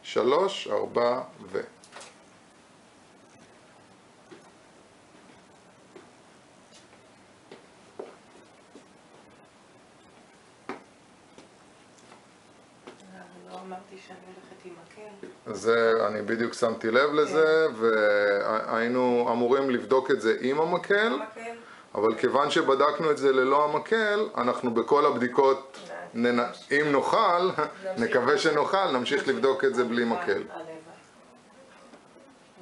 3, 4 ו... לא אמרתי שאני הולכת עם מקל. זה, אני בדיוק שמתי לב לזה, והיינו אמורים לבדוק את זה עם המקל, אבל כיוון שבדקנו את זה ללא המקל, אנחנו בכל הבדיקות, אם נוכל, נקווה שנוכל, נמשיך לבדוק את זה בלי מקל.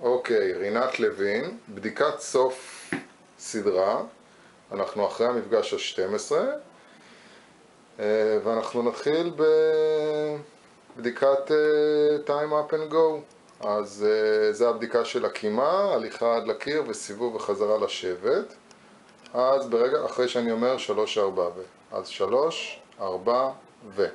אוקיי, רינת לוין, בדיקת סוף סדרה, אנחנו אחרי המפגש ה-12, ואנחנו נתחיל בבדיקת time up and go. אז זה הבדיקה של הקימה, הליכה עד לקיר וסיבוב וחזרה לשבת. אז ברגע, אחרי שאני אומר 3, 4 ו... אז 3, 4 ו...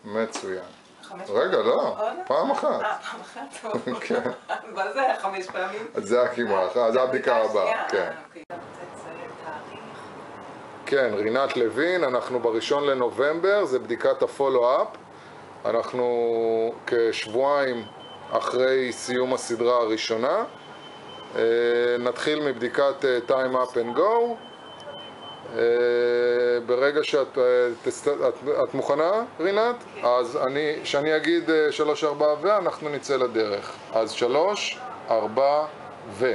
מצוין. רגע, לא, פעם אחת. פעם אחת, טוב. מה זה היה 5 פעמים? זה הקימה, זה הבדיקה הבאה, כן. כן, רינת לוין, אנחנו ב1 לנובמבר, זה בדיקת הפולו-אפ. אנחנו כשבועיים אחרי סיום הסדרה הראשונה. נתחיל מבדיקת time up and go. ברגע שאת מוכנה, רינת? אז שאני אגיד 3, 4 ואנחנו נצא לדרך. אז 3, 4 ו...